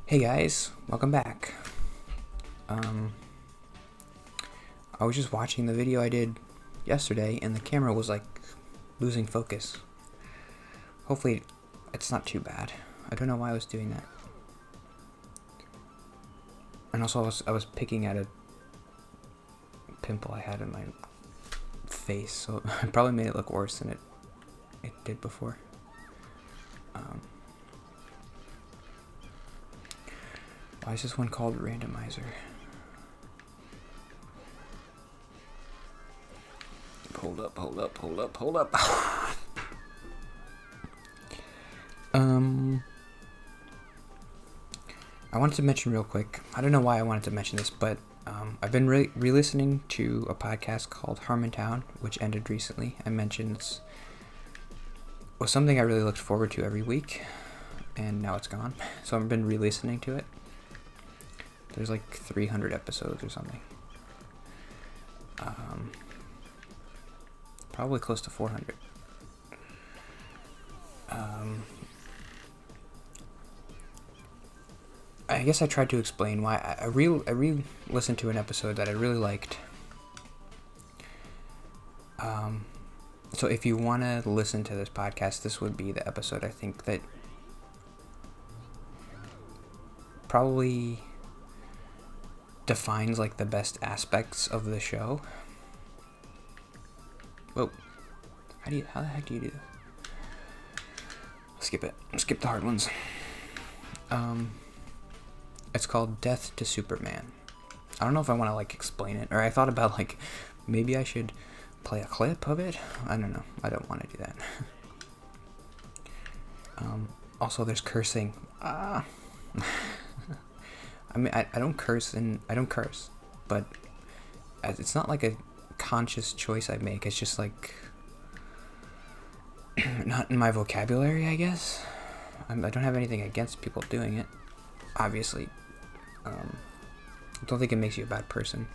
Hey guys, welcome back. I was just watching the video I did yesterday and the camera was like losing focus. Hopefully it's not too bad. I don't know why I was doing that. And also I was picking at a pimple I had in my face, so it probably made it look worse than it did before. Why is this one called randomizer? Hold up. I wanted to mention real quick, I don't know why I wanted to mention this, but I've been re-listening to a podcast called Harmontown, which ended recently. I mentioned it was something I really looked forward to every week, and now it's gone. So I've been re-listening to it. There's like 300 episodes or something. Probably close to 400. I guess I tried to explain why I re-listened to an episode that I really liked. So if you want to listen to this podcast, this would be the episode I think that probably defines like the best aspects of the show. Whoa. How the heck do you do this? Skip it. Skip the hard ones. It's called Death to Superman. I don't know if I want to like explain it, or I thought about like maybe I should play a clip of it. I don't know. I don't want to do that. Also, there's cursing. I mean, I don't curse, but it's not like a conscious choice I make. It's just like not in my vocabulary, I guess. I don't have anything against people doing it, obviously. I don't think it makes you a bad person.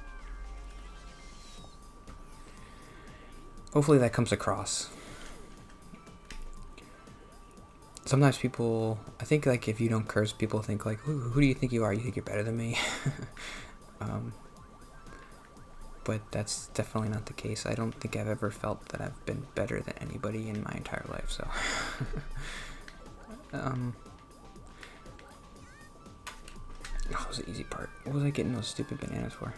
Hopefully that comes across. Sometimes people, I think like if you don't curse, people think like, who do you think you are? You think you're better than me? But that's definitely not the case. I don't think I've ever felt that I've been better than anybody in my entire life, so. That was the easy part. What was I getting those stupid bananas for?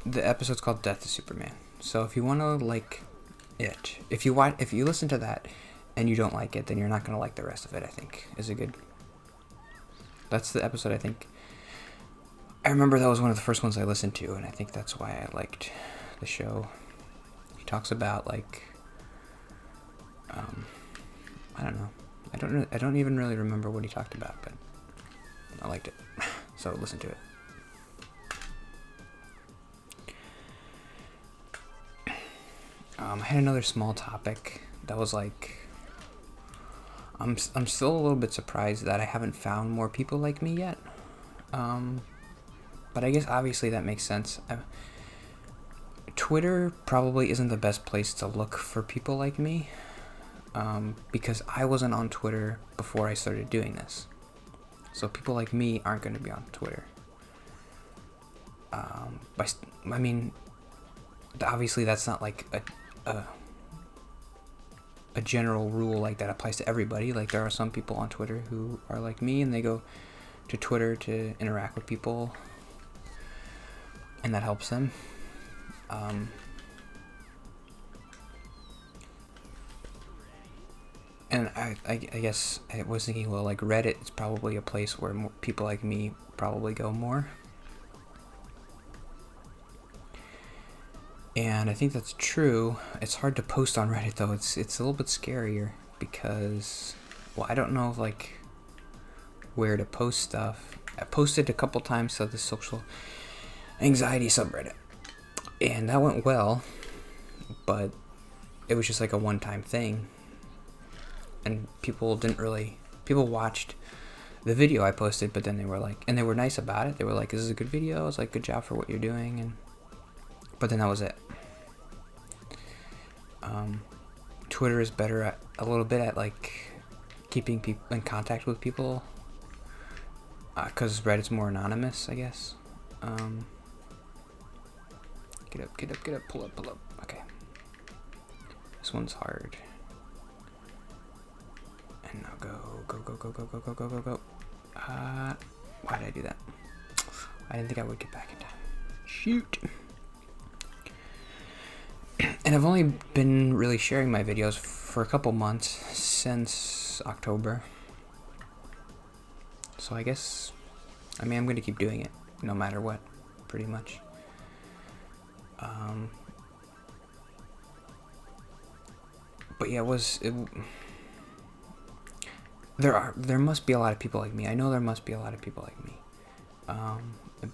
The episode's called Death to Superman. So if you want to like it, if you listen to that and you don't like it, then you're not going to like the rest of it, I think. That's the episode I think. I remember that was one of the first ones I listened to, and I think that's why I liked the show. He talks about like, I don't know. I don't even really remember what he talked about, but I liked it. So listen to it. I had another small topic that was like, I'm still a little bit surprised that I haven't found more people like me yet. But I guess obviously that makes sense. Twitter probably isn't the best place to look for people like me, because I wasn't on Twitter before I started doing this. So people like me aren't going to be on Twitter. I mean, obviously that's not like a general rule like that applies to everybody. Like there are some people on Twitter who are like me and they go to Twitter to interact with people, and that helps them. And I guess I was thinking, well, like Reddit is probably a place where more people like me probably go more. And I think that's true. It's hard to post on Reddit though. It's a little bit scarier because, well, I don't know like where to post stuff. I posted a couple times to the social anxiety subreddit, and that went well, but it was just like a one-time thing, and people watched the video I posted, but then they were like, and they were nice about it. They were like, "This is a good video." I was like, "Good job for what you're doing," but then that was it. Twitter is better at a little bit at like keeping people in contact with people because Reddit's more anonymous, I guess. Get up, pull up. Okay. This one's hard. And now go. Why did I do that? I didn't think I would get back in time. Shoot. And I've only been really sharing my videos for a couple months, since October. So I guess, I'm going to keep doing it, no matter what, pretty much. But yeah, there must be a lot of people like me. I know there must be a lot of people like me.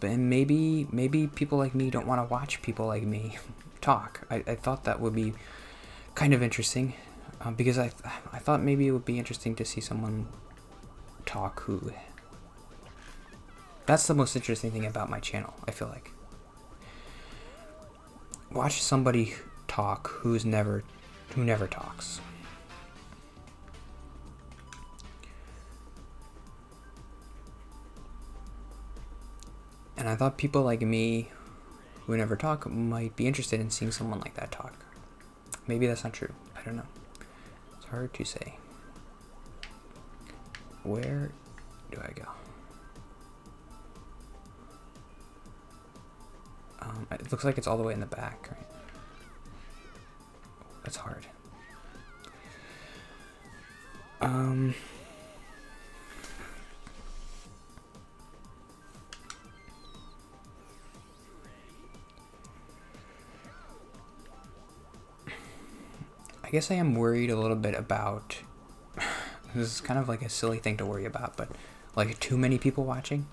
And maybe people like me don't want to watch people like me talk. I thought that would be kind of interesting, because I thought maybe it would be interesting to see someone talk who... That's the most interesting thing about my channel, I feel like. Watch somebody talk who never talks. And I thought people like me who never talk might be interested in seeing someone like that talk. Maybe that's not true. I don't know. It's hard to say. Where do I go? It looks like it's all the way in the back, right? That's hard. I guess I am worried a little bit about... This is kind of like a silly thing to worry about, but like too many people watching.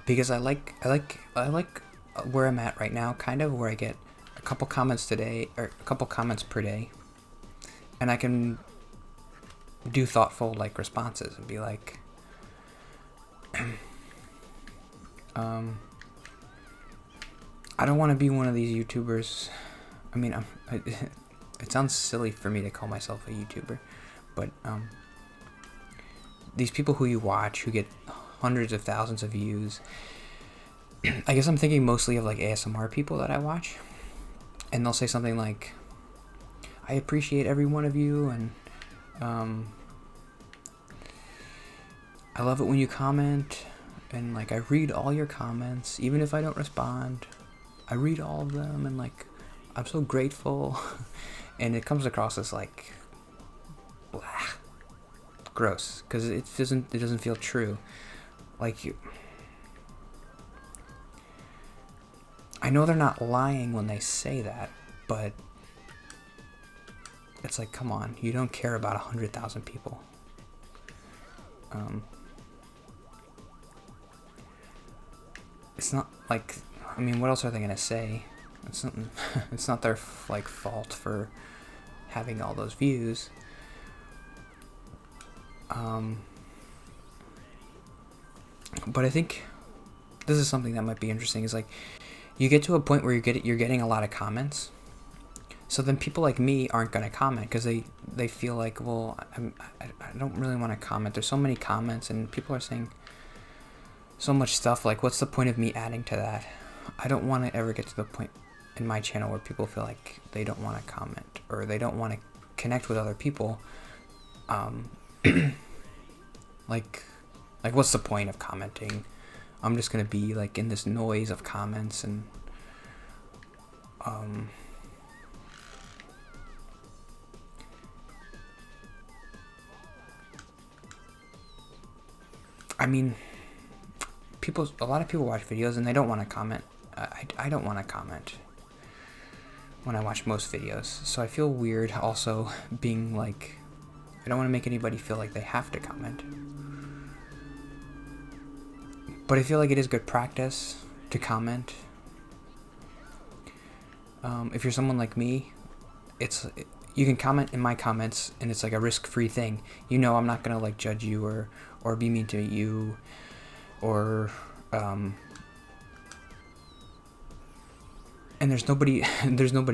Because I like where I'm at right now, kind of, where I get a couple comments today, or a couple comments per day, and I can do thoughtful like responses and be like, I don't want to be one of these YouTubers. I mean, it sounds silly for me to call myself a YouTuber, but these people who you watch who get hundreds of thousands of views, I guess I'm thinking mostly of like ASMR people that I watch, and they'll say something like, I appreciate every one of you, and I love it when you comment, and like I read all your comments, even if I don't respond, I read all of them, and like I'm so grateful. And it comes across as like blah, gross, because it doesn't feel true. Like, I know they're not lying when they say that, but it's like, come on, you don't care about 100,000 people. It's not like, I mean, what else are they gonna say? It's not their like fault for having all those views. But I think this is something that might be interesting. Is like, you get to a point where you're getting a lot of comments. So then people like me aren't gonna comment because they feel like, well, I don't really want to comment. There's so many comments and people are saying so much stuff. Like, what's the point of me adding to that? I don't want to ever get to the point in my channel where people feel like they don't want to comment or they don't want to connect with other people. Like what's the point of commenting? I'm just gonna be like in this noise of comments, and I mean, a lot of people watch videos and they don't want to comment. I don't want to comment when I watch most videos, so I feel weird also being like, I don't want to make anybody feel like they have to comment. But I feel like it is good practice to comment. If you're someone like me, you can comment in my comments, and it's like a risk-free thing. You know, I'm not gonna like judge you or be mean to you, or and there's nobody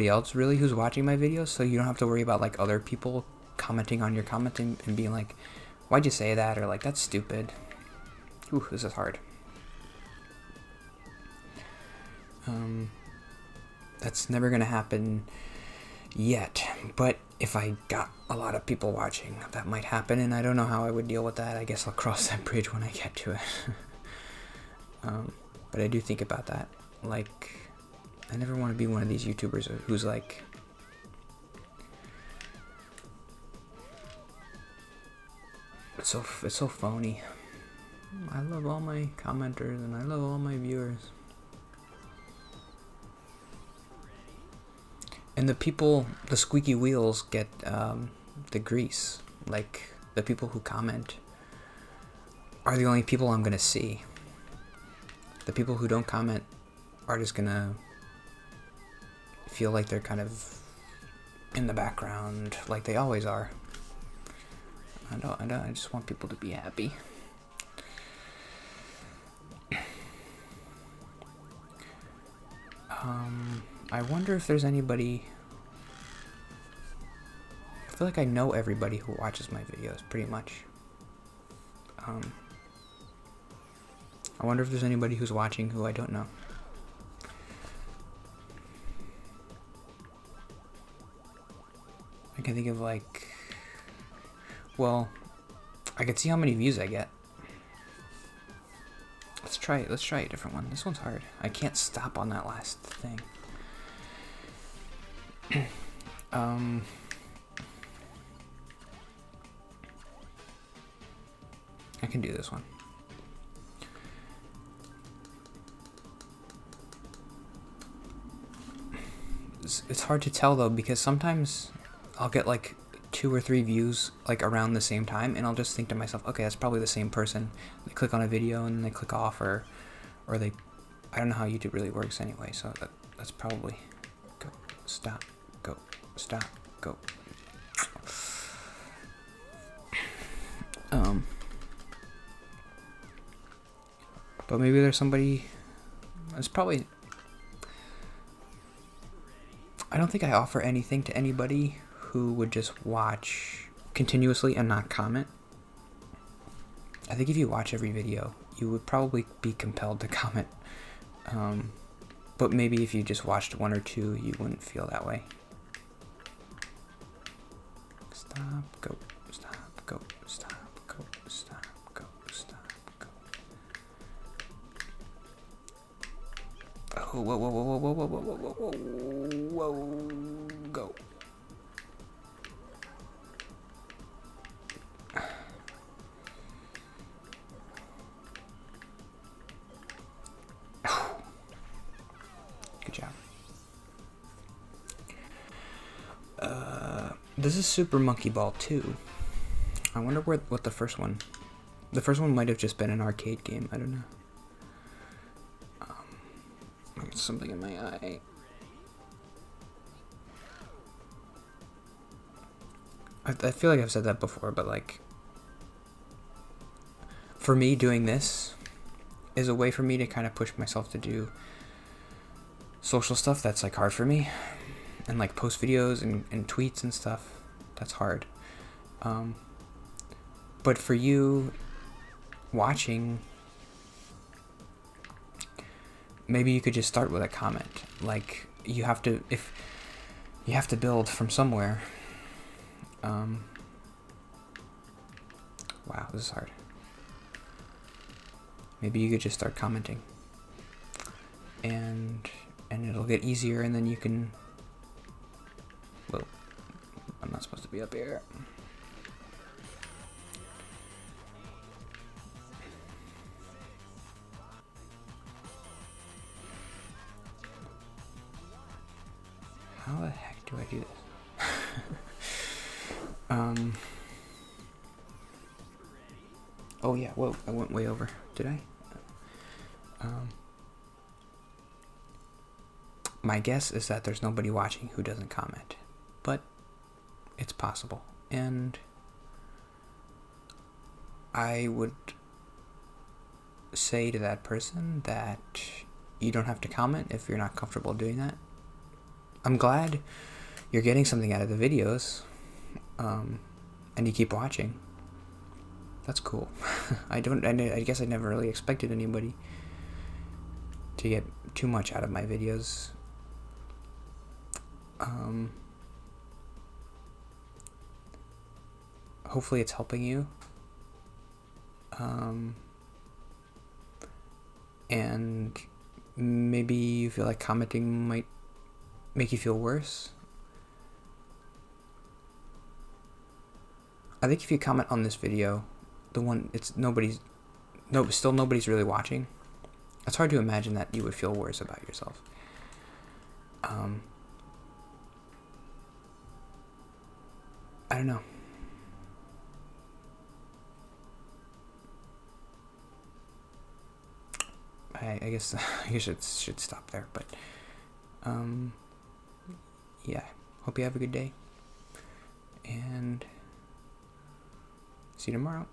else really who's watching my videos, so you don't have to worry about like other people commenting on your commenting and being like, why'd you say that, or like, that's stupid, Ooh, this is hard. That's never gonna happen yet, but if I got a lot of people watching, that might happen, and I don't know how I would deal with that. I guess I'll cross that bridge when I get to it. But I do think about that. Like, I never want to be one of these YouTubers who's like, it's so phony. I love all my commenters and I love all my viewers. And the people, the squeaky wheels get the grease. Like, the people who comment are the only people I'm gonna see. The people who don't comment are just gonna feel like they're kind of in the background, like they always are. I just want people to be happy. I wonder if there's anybody. I feel like I know everybody who watches my videos, pretty much. I wonder if there's anybody who's watching who I don't know. I can think of like, well, I can see how many views I get. Let's try a different one. This one's hard. I can't stop on that last thing. I can do this one. It's hard to tell though, because sometimes I'll get like 2 or 3 views like around the same time, and I'll just think to myself, okay, that's probably the same person. They click on a video and then they click off, or they, I don't know how YouTube really works anyway, so that's probably go, stop, go, stop, go. But maybe there's somebody, it's probably, I don't think I offer anything to anybody who would just watch continuously and not comment. I think if you watch every video, you would probably be compelled to comment. But maybe if you just watched 1 or 2, you wouldn't feel that way. Stop, go, stop, go, stop, go, stop, go, stop, go. Oh, whoa, whoa, whoa, whoa, whoa, whoa, whoa, whoa, whoa, whoa, go. Good job. This is Super Monkey Ball 2. I wonder what the first one... The first one might have just been an arcade game. I don't know. I got something in my eye. I feel like I've said that before, but like... For me, doing this is a way for me to kind of push myself to do social stuff that's like hard for me, and like post videos and tweets and stuff that's hard. But for you watching, maybe you could just start with a comment. Like, you have to build from somewhere. Wow, this is hard. Maybe you could just start commenting, and it'll get easier, and then you can... Whoa, I'm not supposed to be up here. How the heck do I do this? Oh yeah, whoa, I went way over. Did I? My guess is that there's nobody watching who doesn't comment, but it's possible. And I would say to that person that you don't have to comment if you're not comfortable doing that. I'm glad you're getting something out of the videos, and you keep watching. That's cool. I guess I never really expected anybody to get too much out of my videos. Hopefully it's helping you. And maybe you feel like commenting might make you feel worse. I think if you comment on this video, still nobody's really watching. It's hard to imagine that you would feel worse about yourself. I don't know. I guess I should stop there, but yeah. Hope you have a good day, and see you tomorrow.